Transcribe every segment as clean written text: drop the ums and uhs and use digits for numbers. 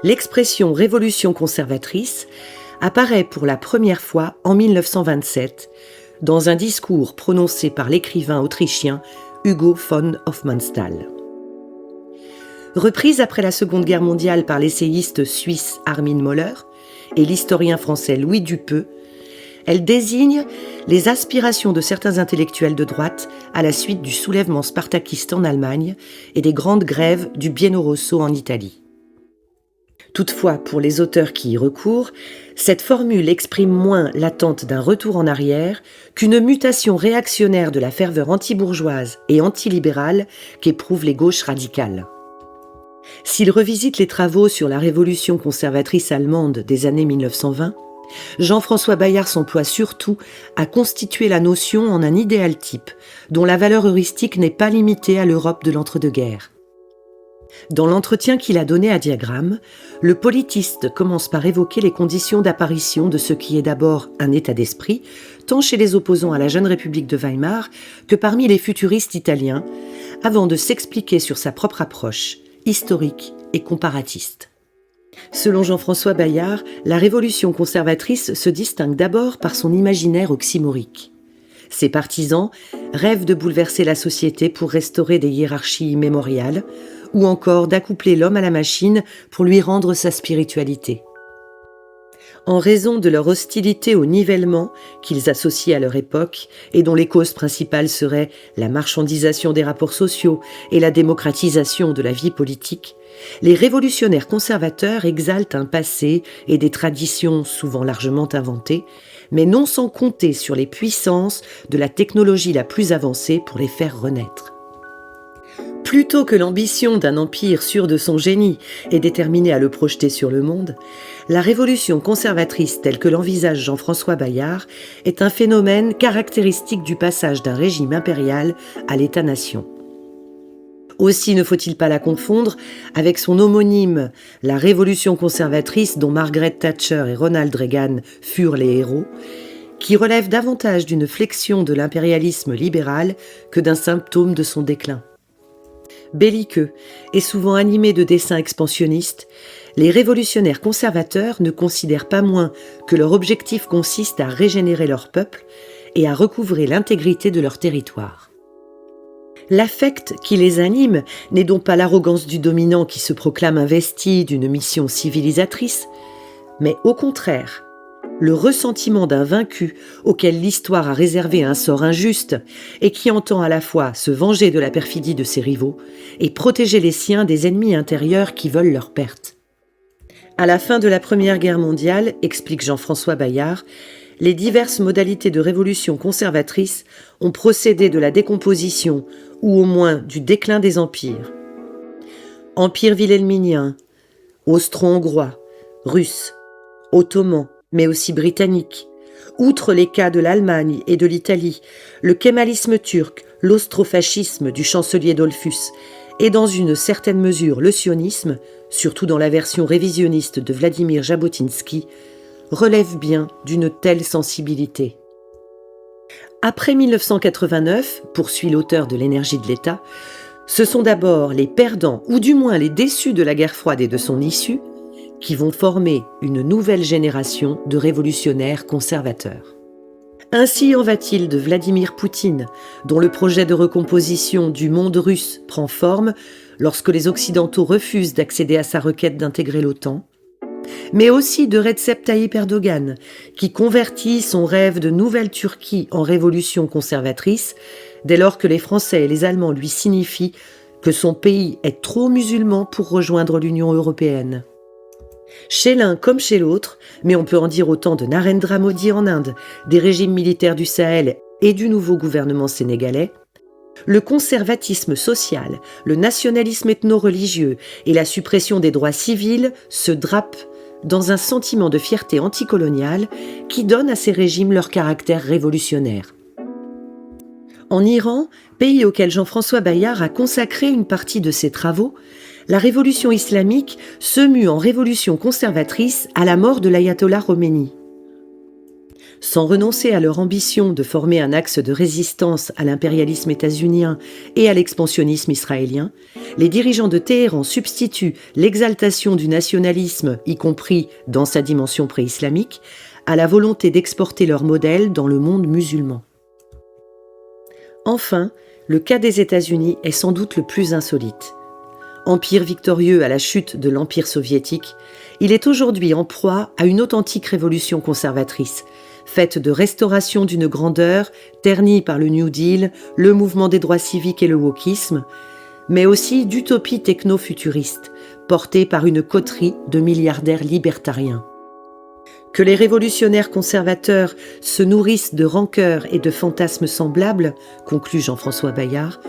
L'expression « révolution conservatrice » apparaît pour la première fois en 1927 dans un discours prononcé par l'écrivain autrichien Hugo von Hofmannsthal. Reprise après la Seconde Guerre mondiale par l'essayiste suisse Armin Mohler et l'historien français Louis Dupeux, elle désigne les aspirations de certains intellectuels de droite à la suite du soulèvement spartakiste en Allemagne et des grandes grèves du Biennio Rosso en Italie. Toutefois, pour les auteurs qui y recourent, cette formule exprime moins l'attente d'un retour en arrière qu'une mutation réactionnaire de la ferveur anti-bourgeoise et anti-libérale qu'éprouvent les gauches radicales. S'il revisite les travaux sur la révolution conservatrice allemande des années 1920, Jean-François Bayart s'emploie surtout à constituer la notion en un idéal type, dont la valeur heuristique n'est pas limitée à l'Europe de l'entre-deux-guerres. Dans l'entretien qu'il a donné à Diagramme, le politiste commence par évoquer les conditions d'apparition de ce qui est d'abord un état d'esprit, tant chez les opposants à la jeune République de Weimar que parmi les futuristes italiens, avant de s'expliquer sur sa propre approche, historique et comparatiste. Selon Jean-François Bayart, la révolution conservatrice se distingue d'abord par son imaginaire oxymorique. Ses partisans rêvent de bouleverser la société pour restaurer des hiérarchies immémoriales, ou encore d'accoupler l'homme à la machine pour lui rendre sa spiritualité. En raison de leur hostilité au nivellement qu'ils associent à leur époque et dont les causes principales seraient la marchandisation des rapports sociaux et la démocratisation de la vie politique, les révolutionnaires conservateurs exaltent un passé et des traditions souvent largement inventées, mais non sans compter sur les puissances de la technologie la plus avancée pour les faire renaître. Plutôt que l'ambition d'un empire sûr de son génie et déterminé à le projeter sur le monde, la révolution conservatrice telle que l'envisage Jean-François Bayart est un phénomène caractéristique du passage d'un régime impérial à l'État-nation. Aussi ne faut-il pas la confondre avec son homonyme, la révolution conservatrice dont Margaret Thatcher et Ronald Reagan furent les héros, qui relève davantage d'une flexion de l'impérialisme libéral que d'un symptôme de son déclin. Belliqueux et souvent animés de desseins expansionnistes, les révolutionnaires conservateurs ne considèrent pas moins que leur objectif consiste à régénérer leur peuple et à recouvrer l'intégrité de leur territoire. L'affect qui les anime n'est donc pas l'arrogance du dominant qui se proclame investi d'une mission civilisatrice, mais au contraire, le ressentiment d'un vaincu auquel l'histoire a réservé un sort injuste et qui entend à la fois se venger de la perfidie de ses rivaux et protéger les siens des ennemis intérieurs qui veulent leur perte. À la fin de la Première Guerre mondiale, explique Jean-François Bayart, les diverses modalités de révolution conservatrice ont procédé de la décomposition ou au moins du déclin des empires. Empire wilhelminien, austro-hongrois, russe, ottoman, mais aussi britannique. Outre les cas de l'Allemagne et de l'Italie, le kémalisme turc, l'austrofascisme du chancelier Dollfuss et dans une certaine mesure le sionisme, surtout dans la version révisionniste de Vladimir Jabotinsky, relèvent bien d'une telle sensibilité. Après 1989, poursuit l'auteur de l'Énergie de l'État, ce sont d'abord les perdants, ou du moins les déçus de la guerre froide et de son issue, qui vont former une nouvelle génération de révolutionnaires conservateurs. Ainsi en va-t-il de Vladimir Poutine, dont le projet de recomposition du monde russe prend forme lorsque les Occidentaux refusent d'accéder à sa requête d'intégrer l'OTAN, mais aussi de Recep Tayyip Erdogan, qui convertit son rêve de nouvelle Turquie en révolution conservatrice, dès lors que les Français et les Allemands lui signifient que son pays est trop musulman pour rejoindre l'Union européenne. Chez l'un comme chez l'autre, mais on peut en dire autant de Narendra Modi en Inde, des régimes militaires du Sahel et du nouveau gouvernement sénégalais, le conservatisme social, le nationalisme ethno-religieux et la suppression des droits civils se drapent dans un sentiment de fierté anticoloniale qui donne à ces régimes leur caractère révolutionnaire. En Iran, pays auquel Jean-François Bayart a consacré une partie de ses travaux, la révolution islamique se mue en révolution conservatrice à la mort de l'ayatollah Khomeini. Sans renoncer à leur ambition de former un axe de résistance à l'impérialisme états-unien et à l'expansionnisme israélien, les dirigeants de Téhéran substituent l'exaltation du nationalisme, y compris dans sa dimension pré-islamique, à la volonté d'exporter leur modèle dans le monde musulman. Enfin, le cas des États-Unis est sans doute le plus insolite. Empire victorieux à la chute de l'Empire soviétique, il est aujourd'hui en proie à une authentique révolution conservatrice, faite de restauration d'une grandeur ternie par le New Deal, le mouvement des droits civiques et le wokisme, mais aussi d'utopie techno-futuriste, portée par une coterie de milliardaires libertariens. Que les révolutionnaires conservateurs se nourrissent de rancœurs et de fantasmes semblables, conclut Jean-François Bayard,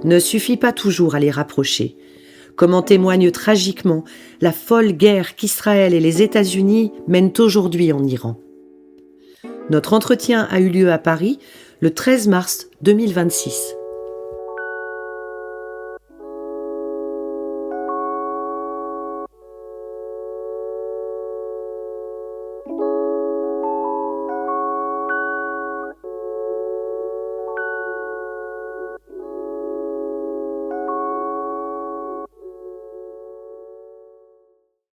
ne suffit pas toujours à les rapprocher, comme en témoigne tragiquement la folle guerre qu'Israël et les États-Unis mènent aujourd'hui en Iran. Notre entretien a eu lieu à Paris le 13 mars 2026.